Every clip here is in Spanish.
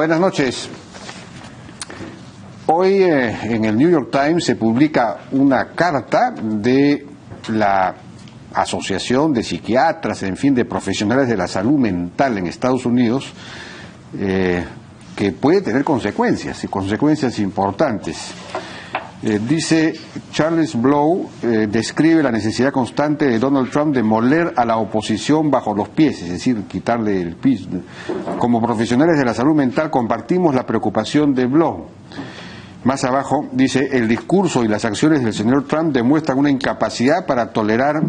Buenas noches. Hoy en el New York Times se publica una carta de la Asociación de Psiquiatras, en fin, de profesionales de la salud mental en Estados Unidos, que puede tener consecuencias, y consecuencias importantes. Dice Charles Blow, describe la necesidad constante de Donald Trump de moler a la oposición bajo los pies, es decir, quitarle el piso. Como profesionales de la salud mental compartimos la preocupación de Blow. Más abajo dice, el discurso y las acciones del señor Trump demuestran una incapacidad para tolerar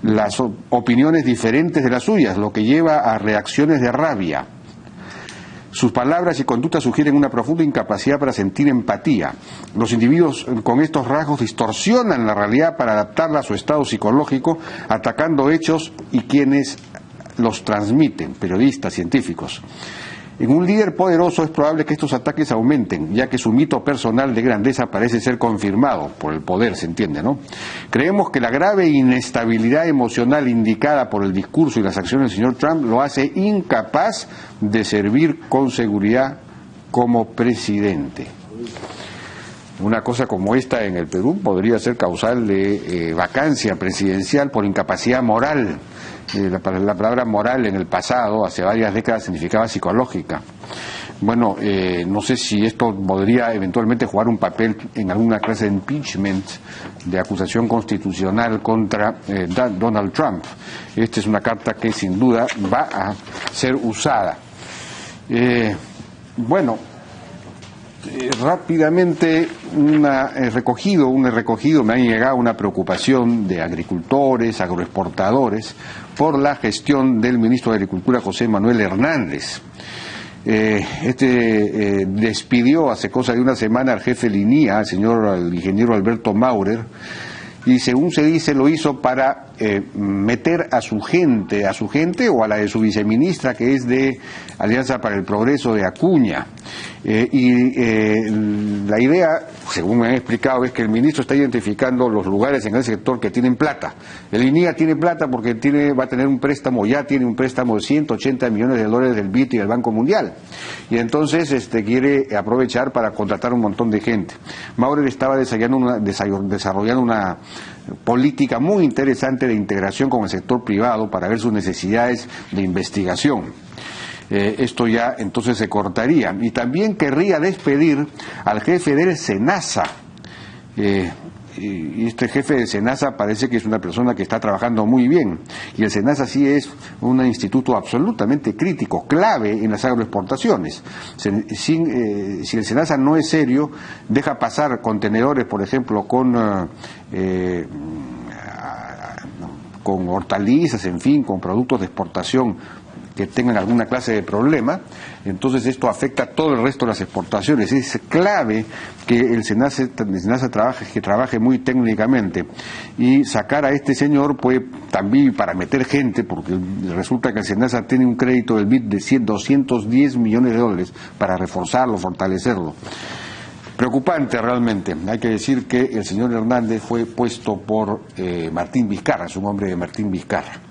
las opiniones diferentes de las suyas, lo que lleva a reacciones de rabia. Sus palabras y conductas sugieren una profunda incapacidad para sentir empatía. Los individuos con estos rasgos distorsionan la realidad para adaptarla a su estado psicológico, atacando hechos y quienes los transmiten, periodistas, científicos. En un líder poderoso es probable que estos ataques aumenten, ya que su mito personal de grandeza parece ser confirmado por el poder, se entiende, ¿no? Creemos que la grave inestabilidad emocional indicada por el discurso y las acciones del señor Trump lo hace incapaz de servir con seguridad como presidente. Una cosa como esta en el Perú podría ser causal de vacancia presidencial por incapacidad moral. La palabra moral en el pasado, hace varias décadas, significaba psicológica. Bueno, no sé si esto podría eventualmente jugar un papel en alguna clase de impeachment, de acusación constitucional contra Donald Trump. Esta es una carta que sin duda va a ser usada. Rápidamente he recogido, me ha llegado una preocupación de agricultores, agroexportadores, por la gestión del ministro de Agricultura, José Manuel Hernández. Despidió hace cosa de una semana al jefe de INIA, al ingeniero Alberto Maurer, y según se dice lo hizo para meter a su gente o a la de su viceministra, que es de Alianza para el Progreso de Acuña. La idea, según me han explicado, es que el ministro está identificando los lugares en el sector que tienen plata. El INIA tiene plata porque va a tener un préstamo, ya tiene un préstamo de $180 millones del BID y del Banco Mundial. Y entonces quiere aprovechar para contratar un montón de gente. Maurer estaba desarrollando una política muy interesante de integración con el sector privado para ver sus necesidades de investigación. Esto ya entonces se cortaría. Y también querría despedir al jefe del SENASA. Y este jefe de SENASA parece que es una persona que está trabajando muy bien. Y el SENASA sí es un instituto absolutamente crítico, clave en las agroexportaciones. Si el SENASA no es serio, deja pasar contenedores, por ejemplo, con hortalizas, en fin, con productos de exportación que tengan alguna clase de problema, entonces esto afecta a todo el resto de las exportaciones. Es clave que el SENASA trabaje muy técnicamente, y sacar a este señor puede también para meter gente, porque resulta que el SENASA tiene un crédito del BID de $210 millones para reforzarlo, fortalecerlo. Preocupante realmente. Hay que decir que el señor Hernández fue puesto por Martín Vizcarra, es un hombre de Martín Vizcarra.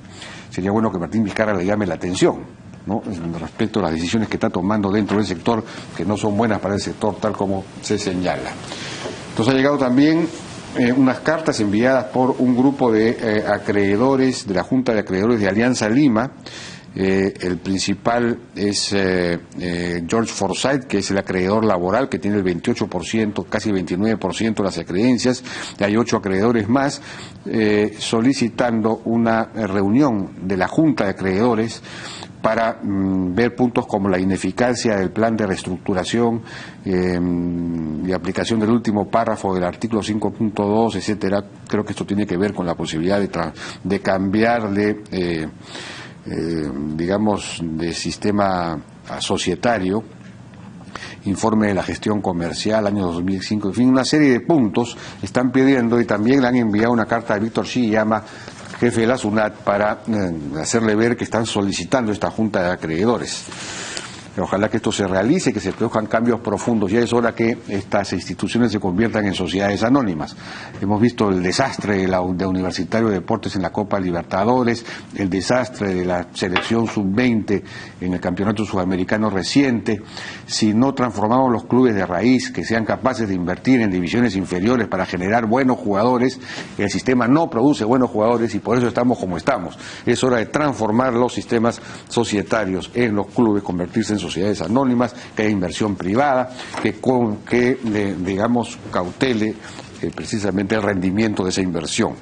Sería bueno que Martín Vizcarra le llame la atención, ¿no?, respecto a las decisiones que está tomando dentro del sector, que no son buenas para el sector, tal como se señala. Entonces ha llegado también unas cartas enviadas por un grupo de acreedores de la Junta de Acreedores de Alianza Lima. El principal es George Forsyth, que es el acreedor laboral, que tiene el 28%, casi 29% de las acreencias. Hay 8 acreedores más, solicitando una reunión de la Junta de Acreedores para ver puntos como la ineficacia del plan de reestructuración y aplicación del último párrafo del artículo 5.2, etcétera. Creo que esto tiene que ver con la posibilidad de cambiar de sistema societario, informe de la gestión comercial, año 2005, en fin, una serie de puntos están pidiendo, y también le han enviado una carta a Víctor Shiyama, jefe de la SUNAT, para hacerle ver que están solicitando esta junta de acreedores. Ojalá que esto se realice, que se produzcan cambios profundos. Ya es hora que estas instituciones se conviertan en sociedades anónimas. Hemos visto el desastre de Universitario de Deportes en la Copa Libertadores, el desastre de la selección sub-20 en el Campeonato Sudamericano reciente. Si no transformamos los clubes de raíz, que sean capaces de invertir en divisiones inferiores para generar buenos jugadores, el sistema no produce buenos jugadores y por eso estamos como estamos. Es hora de transformar los sistemas societarios en los clubes, convertirse en sociedades anónimas, que haya inversión privada, que digamos, cautele precisamente el rendimiento de esa inversión.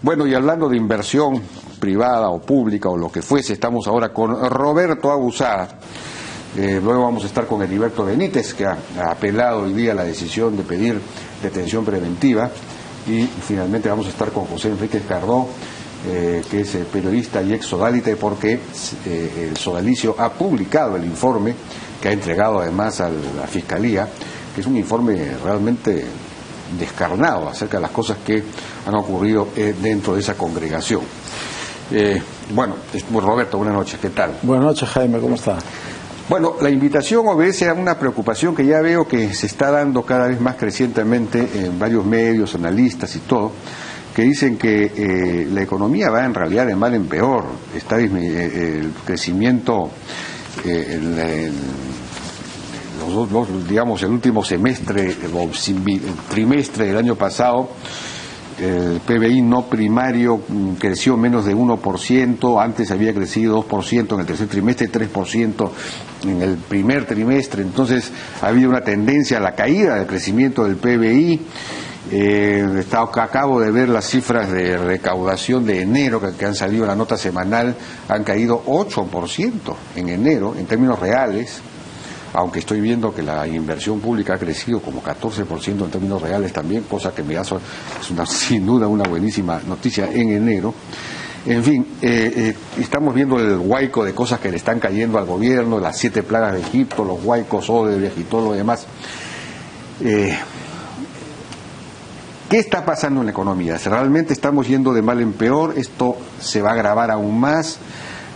Bueno, y hablando de inversión privada o pública o lo que fuese, estamos ahora con Roberto Abusada. Luego vamos a estar con Heriberto Benítez, que ha apelado hoy día a la decisión de pedir detención preventiva, y finalmente vamos a estar con José Enríquez Cardó, que es periodista y ex sodalite, porque el sodalicio ha publicado el informe que ha entregado además a la Fiscalía, que es un informe realmente descarnado acerca de las cosas que han ocurrido dentro de esa congregación. Bueno, Roberto, buenas noches, ¿qué tal? Buenas noches, Jaime, ¿cómo está? Bueno, la invitación obedece a una preocupación que ya veo que se está dando cada vez más crecientemente en varios medios, analistas y todo, que dicen que la economía va en realidad de mal en peor. Está el crecimiento, digamos, el último semestre o trimestre del año pasado, el PBI no primario creció menos de 1%, antes había crecido 2% en el tercer trimestre, 3% en el primer trimestre. Entonces ha habido una tendencia a la caída del crecimiento del PBI. Acabo de ver las cifras de recaudación de enero que han salido en la nota semanal, han caído 8% en enero en términos reales, aunque estoy viendo que la inversión pública ha crecido como 14% en términos reales también, cosa que me da sin duda una buenísima noticia en enero. En fin, estamos viendo el huaico de cosas que le están cayendo al gobierno, las 7 plagas de Egipto, los huaicos Odebrecht y todo lo demás. ¿Qué está pasando en la economía? ¿Realmente estamos yendo de mal en peor? ¿Esto se va a agravar aún más?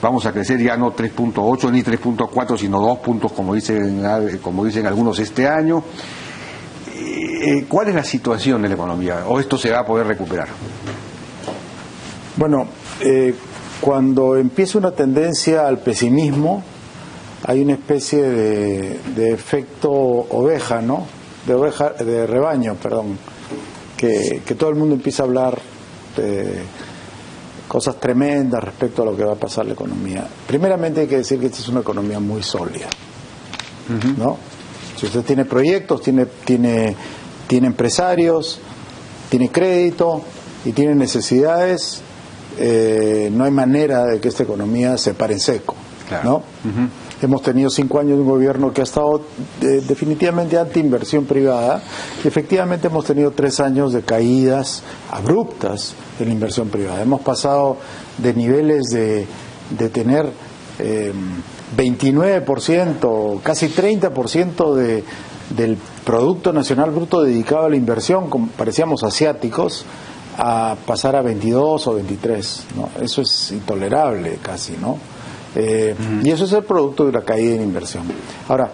Vamos a crecer ya no 3.8 ni 3.4, sino 2 puntos, como dicen algunos este año. ¿Cuál es la situación de la economía? ¿O esto se va a poder recuperar? Bueno, cuando empieza una tendencia al pesimismo, hay una especie de efecto oveja, ¿no? De rebaño, perdón. Que todo el mundo empieza a hablar de cosas tremendas respecto a lo que va a pasar en la economía. Primeramente hay que decir que esta es una economía muy sólida, ¿no? Si usted tiene proyectos, tiene empresarios, tiene crédito y tiene necesidades, no hay manera de que esta economía se pare en seco, ¿no? Hemos tenido 5 años de un gobierno que ha estado definitivamente anti-inversión privada y efectivamente hemos tenido 3 años de caídas abruptas en la inversión privada. Hemos pasado de niveles de tener 29%, casi 30% del Producto Nacional Bruto dedicado a la inversión, como parecíamos asiáticos, a pasar a 22 o 23, ¿no? Eso es intolerable casi, ¿no? Y eso es el producto de la caída en inversión. Ahora,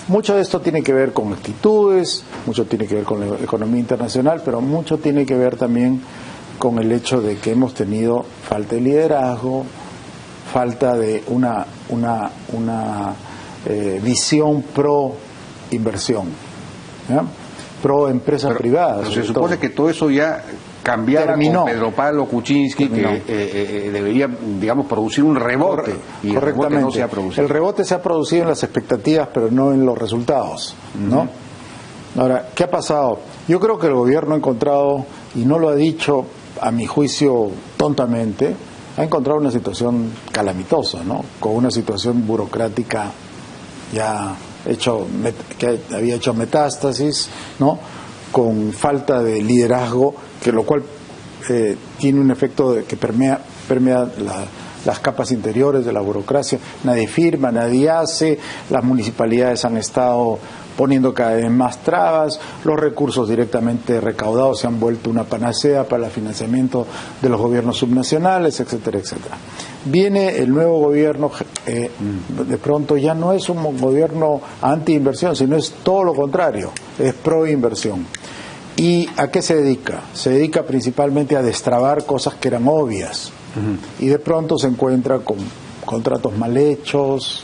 mucho de esto tiene que ver con actitudes, mucho tiene que ver con la economía internacional, pero mucho tiene que ver también con el hecho de que hemos tenido falta de liderazgo, falta de una visión pro inversión, ¿ya? Pro empresas privadas. Pero se supone que todo eso ya cambiara con Pedro Pablo Kuczynski, que debería, digamos, producir un rebote, y el rebote no se ha producido. El rebote se ha producido en las expectativas, pero no en los resultados, ¿no? Ahora, ¿qué ha pasado? Yo creo que el gobierno ha encontrado, y no lo ha dicho a mi juicio tontamente, ha encontrado una situación calamitosa, ¿no? Con una situación burocrática ya que había hecho metástasis, ¿no? Con falta de liderazgo, que lo cual tiene un efecto que permea las capas interiores de la burocracia. Nadie firma, nadie hace, las municipalidades han estado poniendo cada vez más trabas, los recursos directamente recaudados se han vuelto una panacea para el financiamiento de los gobiernos subnacionales, etcétera, etcétera. Viene el nuevo gobierno, de pronto ya no es un gobierno anti-inversión, sino es todo lo contrario, es pro-inversión. ¿Y a qué se dedica? Se dedica principalmente a destrabar cosas que eran obvias. Y de pronto se encuentra con contratos mal hechos,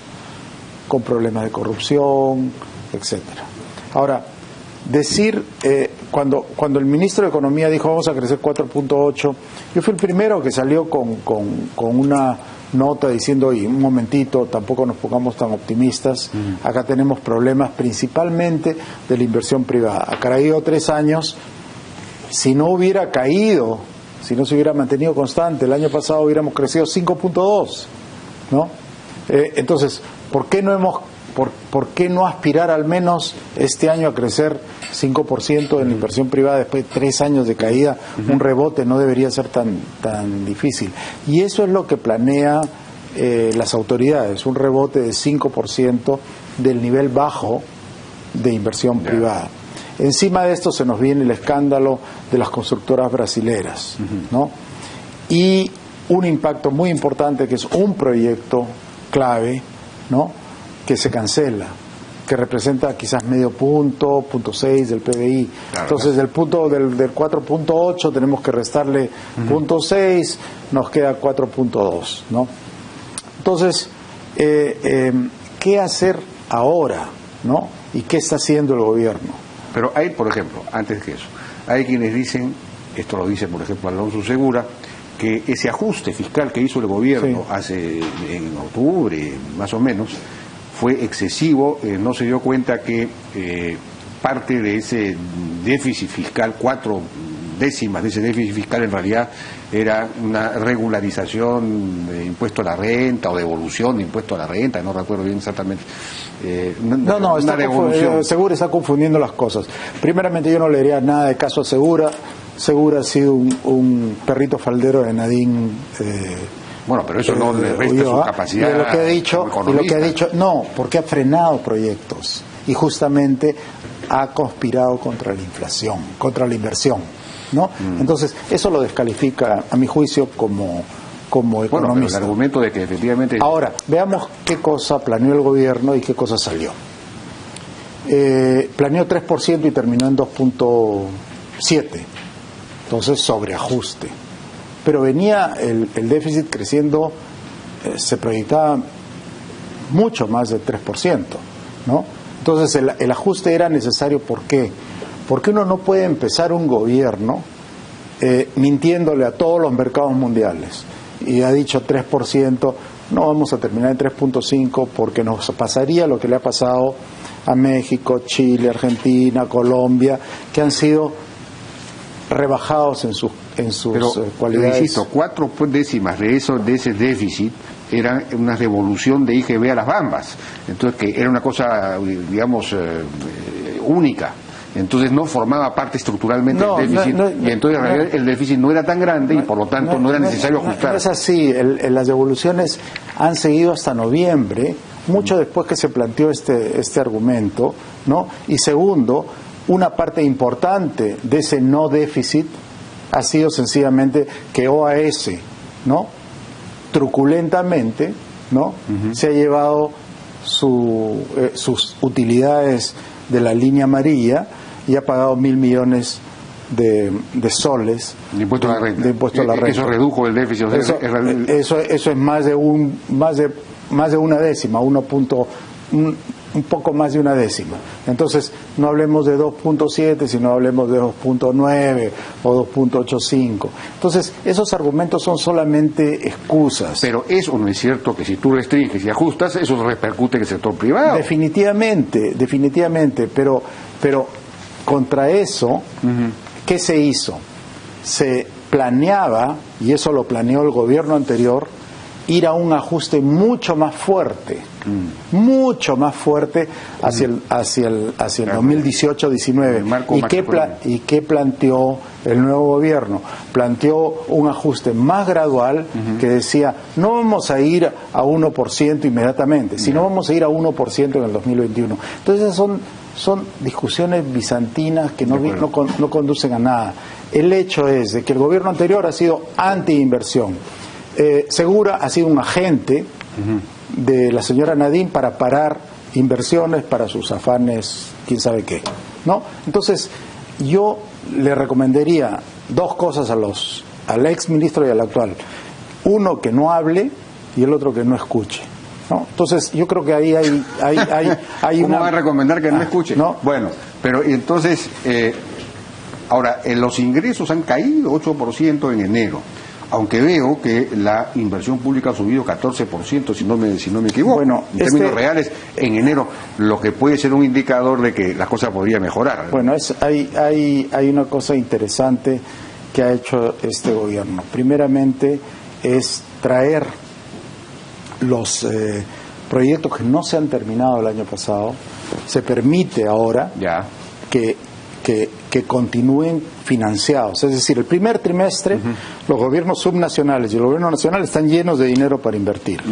con problemas de corrupción, etcétera. Ahora, decir, cuando el ministro de Economía dijo vamos a crecer 4.8, yo fui el primero que salió con una nota diciendo, oye, un momentito, tampoco nos pongamos tan optimistas, acá tenemos problemas principalmente de la inversión privada. Ha caído 3 años, si no hubiera caído, si no se hubiera mantenido constante, el año pasado hubiéramos crecido 5.2, ¿no? Entonces, ¿por qué no aspirar al menos este año a crecer 5% en la inversión privada después de 3 años de caída? Un rebote no debería ser tan difícil. Y eso es lo que planea las autoridades, un rebote de 5% del nivel bajo de inversión privada. Encima de esto se nos viene el escándalo de las constructoras brasileras, ¿no? Y un impacto muy importante que es un proyecto clave, ¿no?, que se cancela, que representa quizás medio punto, 0.6 del PBI. Claro. Entonces, del 4.8 tenemos que restarle 0.6, nos queda 4.2, ¿no? Entonces, ¿qué hacer ahora, no? ¿Y qué está haciendo el gobierno? Pero hay, por ejemplo, antes que eso, hay quienes dicen, esto lo dice, por ejemplo, Alonso Segura, que ese ajuste fiscal que hizo el gobierno en octubre, más o menos, fue excesivo, no se dio cuenta que parte de ese déficit fiscal, 4 décimas de ese déficit fiscal en realidad era una regularización de impuesto a la renta o devolución de impuesto a la renta, no recuerdo bien exactamente. Segura está confundiendo las cosas. Primeramente, yo no le diría nada de caso a Segura. Segura ha sido un perrito faldero de Nadine. Bueno, pero eso no le resta su capacidad. Y lo que ha dicho, no, porque ha frenado proyectos y justamente ha conspirado contra la inflación, contra la inversión, ¿no? Entonces, eso lo descalifica, a mi juicio, como economista. Bueno, pero el argumento de que efectivamente... Ahora, veamos qué cosa planeó el gobierno y qué cosa salió. Planeó 3% y terminó en 2.7%. Entonces, sobreajuste. Pero venía el déficit creciendo, se proyectaba mucho más del 3%, ¿no? Entonces el ajuste era necesario. ¿Por qué? Porque uno no puede empezar un gobierno mintiéndole a todos los mercados mundiales. Y ha dicho 3%, no vamos a terminar en 3.5% porque nos pasaría lo que le ha pasado a México, Chile, Argentina, Colombia, que han sido rebajados en sus cualidades. Insisto, 4 décimas de ese déficit eran una devolución de IGB a las Bambas, entonces que era una cosa, digamos, única. Entonces no formaba parte estructuralmente del déficit, y entonces en realidad el déficit no era tan grande y por lo tanto no era necesario ajustar. No es así, las devoluciones han seguido hasta noviembre, mucho después que se planteó este argumento, ¿no? Y segundo, una parte importante de ese no déficit ha sido sencillamente que OAS, ¿no?, truculentamente, ¿no?, se ha llevado sus utilidades de la línea amarilla y ha pagado 1.000 millones de soles de impuesto a la renta. Eso redujo el déficit. Eso es más de una décima, un poco más de una décima. Entonces, no hablemos de 2.7, sino hablemos de 2.9 o 2.85. Entonces, esos argumentos son solamente excusas. Pero eso no es cierto, que si tú restringes y ajustas, eso repercute en el sector privado. Definitivamente, pero contra eso, ¿qué se hizo? Se planeaba, y eso lo planeó el gobierno anterior, ir a un ajuste mucho más fuerte hacia el 2018-19. ¿Y qué planteó el nuevo gobierno? Planteó un ajuste más gradual que decía, no vamos a ir a 1% inmediatamente, sino vamos a ir a 1% en el 2021. Entonces son discusiones bizantinas que no conducen a nada. El hecho es de que el gobierno anterior ha sido anti-inversión. Segura ha sido un agente de la señora Nadine para parar inversiones para sus afanes, quién sabe qué, ¿no? Entonces, yo le recomendaría dos cosas al ex ministro y al actual. Uno, que no hable, y el otro, que no escuche, ¿no? Entonces, yo creo que ahí hay ¿Cómo va a recomendar que no escuche? ¿No? Bueno, pero entonces, ahora, los ingresos han caído 8% en enero. Aunque veo que la inversión pública ha subido 14%, si no me equivoco, bueno, en términos reales, en enero, lo que puede ser un indicador de que la cosa podría mejorar. Bueno, hay una cosa interesante que ha hecho este gobierno. Primeramente, es traer los proyectos que no se han terminado el año pasado. Se permite ahora que continúen financiados. Es decir, el primer trimestre los gobiernos subnacionales y el gobierno nacional están llenos de dinero para invertir,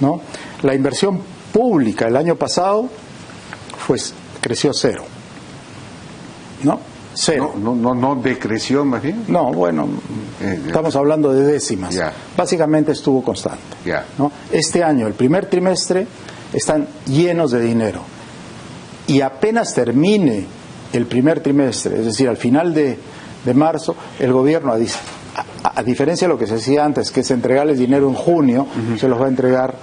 ¿no? La inversión pública el año pasado creció cero, ¿no? Cero. No decreció más bien. No, bueno, estamos hablando de décimas. Básicamente estuvo constante, ¿no? Este año, el primer trimestre, están llenos de dinero. Y apenas termine el primer trimestre, es decir, al final de marzo, el gobierno, a diferencia de lo que se hacía antes, que se entregaba el dinero en junio, se los va a entregar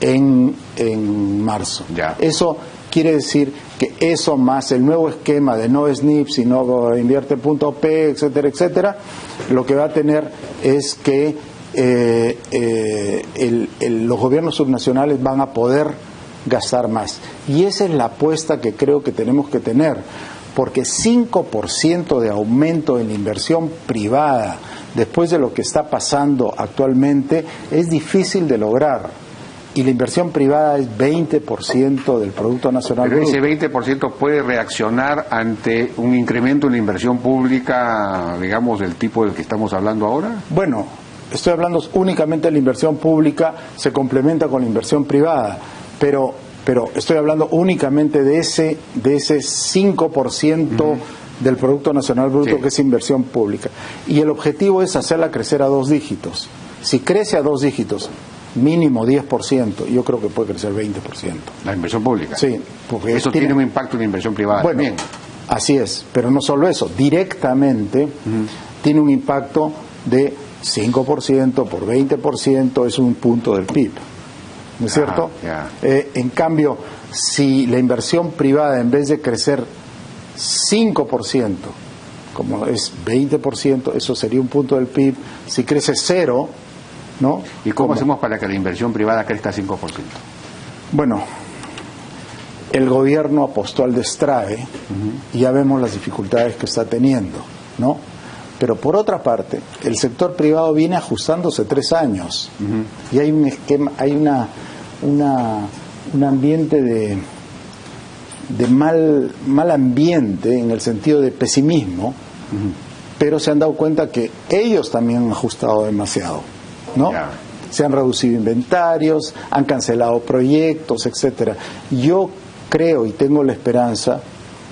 en marzo. Eso quiere decir que eso más el nuevo esquema de no SNIP, sino invierte.p, etcétera, etcétera, lo que va a tener es que los gobiernos subnacionales van a poder gastar más. Y esa es la apuesta que creo que tenemos que tener, porque 5% de aumento en la inversión privada después de lo que está pasando actualmente es difícil de lograr. Y la inversión privada es 20% del Producto Nacional Bruto. Pero ese 20% puede reaccionar ante un incremento en la inversión pública, digamos, del tipo del que estamos hablando ahora. Bueno, estoy hablando únicamente de la inversión pública, se complementa con la inversión privada. Pero estoy hablando únicamente de ese 5% del Producto Nacional Bruto, que es inversión pública. Y el objetivo es hacerla crecer a 2 dígitos. Si crece a 2 dígitos, mínimo 10%, yo creo que puede crecer 20%. ¿La inversión pública? Sí. Porque eso tiene un impacto en la inversión privada. Bueno, también. Así es, pero no solo eso, directamente tiene un impacto de 5% por 20%, es un punto del PIB. ¿No es cierto? En cambio, si la inversión privada, en vez de crecer 5%, como es 20%, eso sería un punto del PIB. Si crece 0, ¿no? ¿Y cómo hacemos para que la inversión privada crezca 5%? Bueno, el gobierno apostó al destrae y ya vemos las dificultades que está teniendo, ¿no? Pero por otra parte, el sector privado viene ajustándose 3 años y hay un esquema, hay un ambiente de mal ambiente en el sentido de pesimismo, pero se han dado cuenta que ellos también han ajustado demasiado, ¿no? Se han reducido inventarios, han cancelado proyectos, etcétera. Yo creo y tengo la esperanza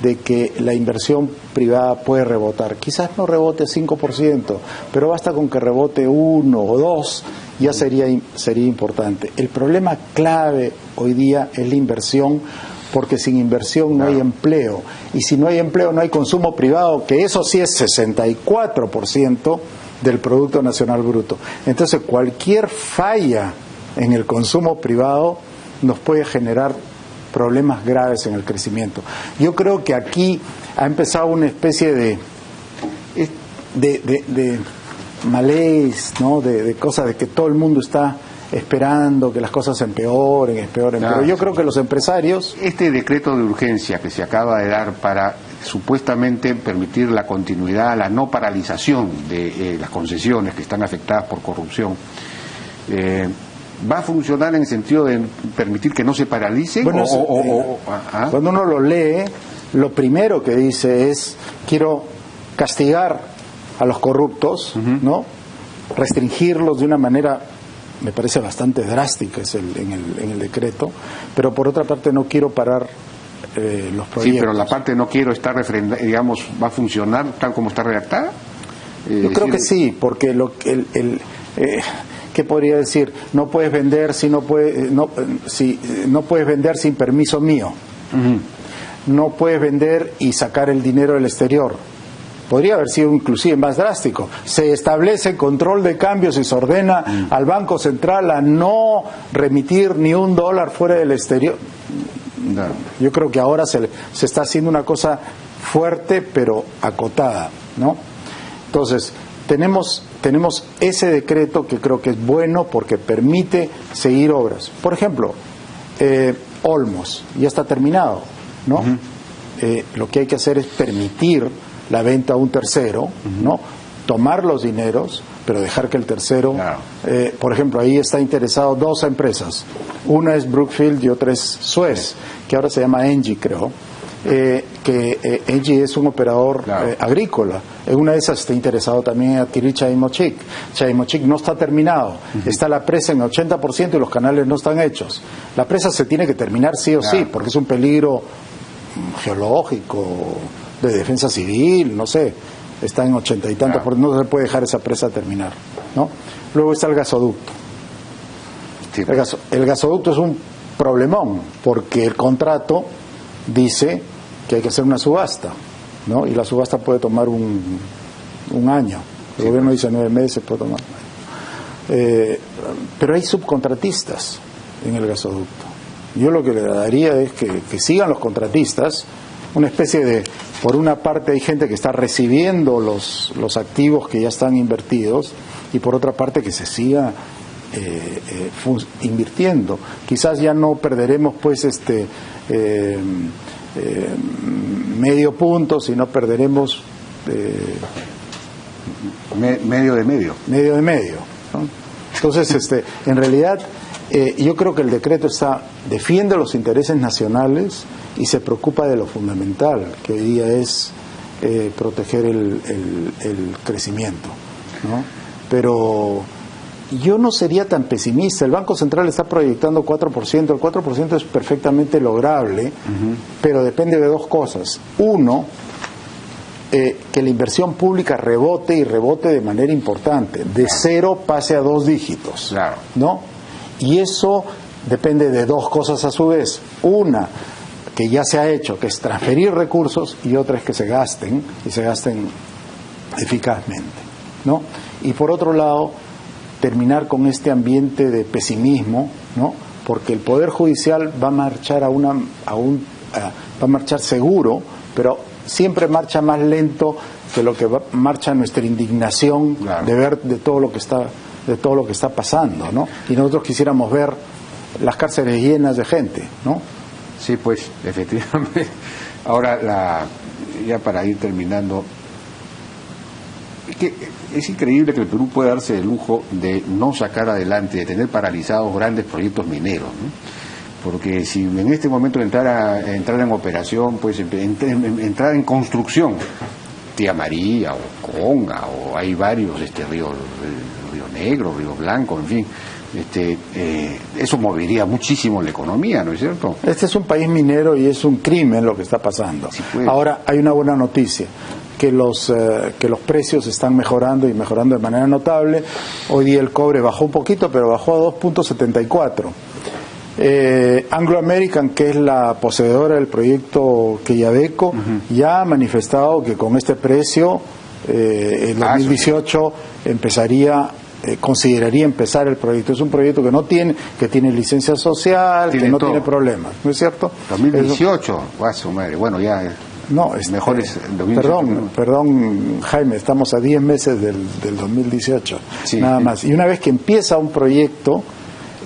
de que la inversión privada puede rebotar. Quizás no rebote 5%, pero basta con que rebote 1 o 2, ya sería importante. El problema clave hoy día es la inversión, porque sin inversión no hay empleo. Y si no hay empleo, no hay consumo privado, que eso sí es 64% del Producto Nacional Bruto. Entonces, cualquier falla en el consumo privado nos puede generar problemas graves en el crecimiento. Yo creo que aquí ha empezado una especie de malaise, ¿no? De cosas de que todo el mundo está esperando que las cosas empeoren. Pero yo creo que los empresarios... Este decreto de urgencia que se acaba de dar para supuestamente permitir la continuidad, la no paralización de las concesiones que están afectadas por corrupción, ¿Va a funcionar en el sentido de permitir que no se paralicen? Bueno, cuando uno lo lee, lo primero que dice es: quiero castigar a los corruptos, ¿no? Restringirlos de una manera, me parece bastante drástica en el decreto, pero por otra parte no quiero parar los proyectos. Sí, pero la parte no quiero está digamos, ¿va a funcionar tal como está redactada? Yo creo que sí, porque ¿qué podría decir? No puedes vender no puedes vender sin permiso mío. No puedes vender y sacar el dinero del exterior. Podría haber sido inclusive más drástico. Se establece control de cambios y se ordena al Banco Central a no remitir ni $1 fuera del exterior. No. Yo creo que ahora se está haciendo una cosa fuerte pero acotada, ¿no? Entonces, tenemos ese decreto que creo que es bueno porque permite seguir obras. Por ejemplo, Olmos ya está terminado, ¿no? Lo que hay que hacer es permitir la venta a un tercero, ¿no? Tomar los dineros, pero dejar que el tercero, claro. Por ejemplo, ahí está interesado 2 empresas. Una es Brookfield y otra es Suez, que ahora se llama Engie, creo. Que Engie es un operador agrícola. En una de esas está interesado también en adquirir Chavimochic. Chavimochic no está terminado. Está la presa en 80% y los canales no están hechos. La presa se tiene que terminar sí o sí, porque es un peligro geológico, de defensa civil, no sé. Está en 80 y tantos, porque no se puede dejar esa presa terminar, ¿no? Luego está el gasoducto. Sí. El gasoducto es un problemón, porque el contrato dice que hay que hacer una subasta, ¿no? Y la subasta puede tomar un año. El gobierno dice 9 meses, puede tomar. Pero hay subcontratistas en el gasoducto. Yo lo que le daría es que sigan los contratistas, una especie de, por una parte hay gente que está recibiendo los activos que ya están invertidos, y por otra parte que se siga invirtiendo. Quizás ya no perderemos pues medio punto, sino perderemos medio de medio, ¿no? Entonces en realidad yo creo que el decreto defiende los intereses nacionales y se preocupa de lo fundamental, que hoy día es proteger el crecimiento, ¿no? Pero yo no sería tan pesimista. El Banco Central está proyectando 4%. El 4% es perfectamente lograble, pero depende de 2 cosas. Uno, que la inversión pública rebote de manera importante. De 0 pase a 2 dígitos. Claro. ¿No? Y eso depende de 2 cosas a su vez. Una, que ya se ha hecho, que es transferir recursos, y otra es que se gasten, y se gasten eficazmente, ¿no? Y por otro lado, terminar con este ambiente de pesimismo, ¿no? Porque el Poder Judicial va a marchar va a marchar seguro, pero siempre marcha más lento que lo que marcha nuestra indignación, claro, de ver de todo lo que está pasando, ¿no? Y nosotros quisiéramos ver las cárceles llenas de gente, ¿no? Sí, pues, efectivamente. Ahora, ya para ir terminando, es increíble que el Perú pueda darse el lujo de no sacar adelante, de tener paralizados grandes proyectos mineros, ¿no? Porque si en este momento entrar en operación, pues entrar en construcción, Tía María o Conga, o hay varios, Río Negro, Río Blanco, en fin, eso movería muchísimo la economía, ¿no es cierto? Este es un país minero y es un crimen lo que está pasando. Sí, pues. Ahora, hay una buena noticia, que los precios están mejorando, y mejorando de manera notable. Hoy día el cobre bajó un poquito, pero bajó a 2.74. Anglo American, que es la poseedora del proyecto Quellaveco, ya ha manifestado que con este precio en 2018 consideraría empezar el proyecto. Es un proyecto que tiene licencia social, que no tiene problemas, ¿no es cierto? 2018, su madre. Bueno, ya no, mejor es 2018. Perdón, Jaime, estamos a 10 meses del 2018, sí, nada más. Y una vez que empieza un proyecto,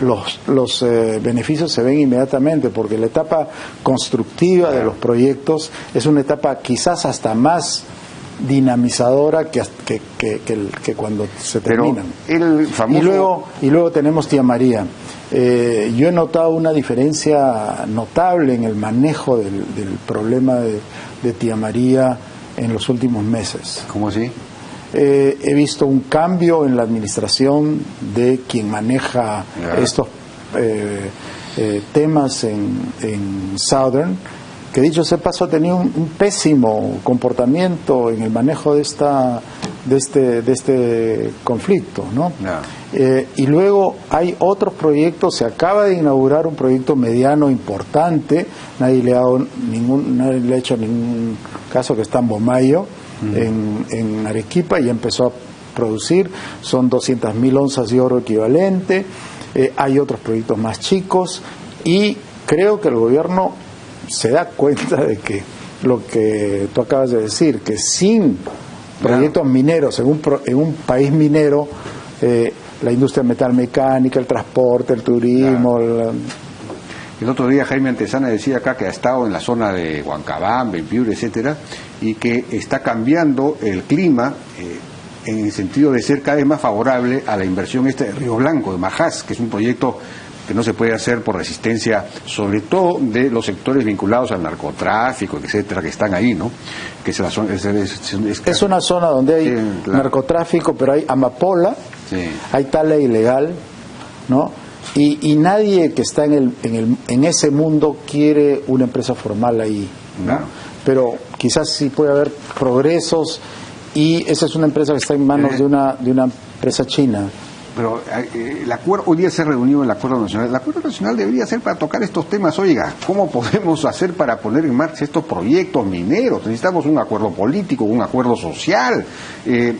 los beneficios se ven inmediatamente, porque la etapa constructiva de los proyectos es una etapa quizás hasta más dinamizadora que cuando se terminan. El famoso... y luego tenemos Tía María. Yo he notado una diferencia notable en el manejo del problema de Tía María en los últimos meses. ¿Cómo así? He visto un cambio en la administración de quien maneja estos temas en Southern, que dicho sea paso ha tenido un pésimo comportamiento en el manejo de este conflicto, ¿no? Y luego hay otros proyectos. Se acaba de inaugurar un proyecto mediano importante, nadie le ha hecho ningún caso, que está en Bomayo, en Arequipa, y empezó a producir. Son 200.000 onzas de oro equivalente. Hay otros proyectos más chicos, y creo que el gobierno se da cuenta de que lo que tú acabas de decir, que sin proyectos mineros en un país minero, la industria metalmecánica, el transporte, el turismo... El otro día Jaime Antesana decía acá que ha estado en la zona de Huancabamba, en Piura, etcétera, y que está cambiando el clima en el sentido de ser cada vez más favorable a la inversión de Río Blanco, de Majás, que es un proyecto que no se puede hacer por resistencia, sobre todo de los sectores vinculados al narcotráfico, etcétera, que están ahí, ¿no? Que es una zona donde hay narcotráfico, pero hay amapola, hay tala ilegal, ¿no? Y nadie que está en ese mundo quiere una empresa formal ahí, ¿no? Pero quizás sí puede haber progresos, y esa es una empresa que está en manos de una empresa china. Pero el acuerdo, hoy día se reunió el Acuerdo Nacional. El Acuerdo Nacional debería ser para tocar estos temas. Oiga, ¿cómo podemos hacer para poner en marcha estos proyectos mineros? Necesitamos un acuerdo político, un acuerdo social. El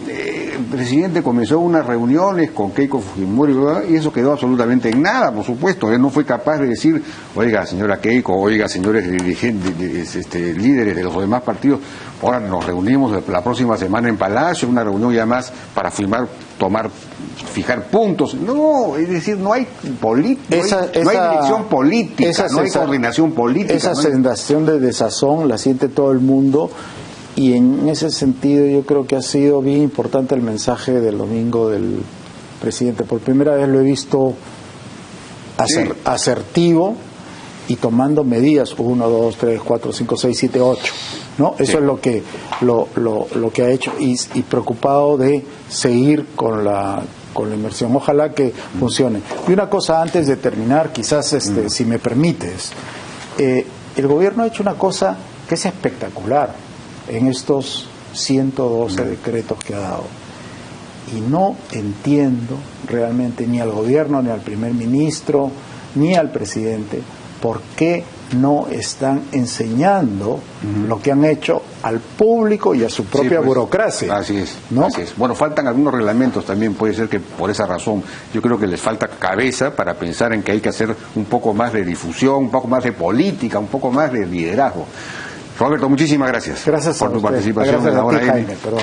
presidente comenzó unas reuniones con Keiko Fujimori, ¿verdad? Y eso quedó absolutamente en nada, por supuesto. Él no fue capaz de decir, oiga, señora Keiko, oiga, señores dirigentes, líderes de los demás partidos, ahora nos reunimos la próxima semana en Palacio, una reunión ya más para fijar puntos. No, es decir, no hay no hay dirección política, no hay coordinación política. Esa sensación de desazón la siente todo el mundo, y en ese sentido yo creo que ha sido bien importante el mensaje del domingo del presidente. Por primera vez lo he visto asertivo y tomando medidas, 1, 2, 3, 4, 5, 6, 7, 8, ¿no? Eso es lo que ha hecho, y preocupado de seguir con la inversión. Ojalá que funcione. Y una cosa antes de terminar, quizás si me permites, el gobierno ha hecho una cosa que es espectacular en estos 112 decretos que ha dado, y no entiendo realmente ni al gobierno, ni al primer ministro, ni al presidente, por qué no están enseñando lo que han hecho al público y a su propia burocracia. Así es, ¿no? Así es. Bueno, faltan algunos reglamentos también, puede ser que por esa razón. Yo creo que les falta cabeza para pensar en que hay que hacer un poco más de difusión, un poco más de política, un poco más de liderazgo. Roberto, muchísimas gracias. Gracias por tu participación. Gracias a ti, Jaime, perdón.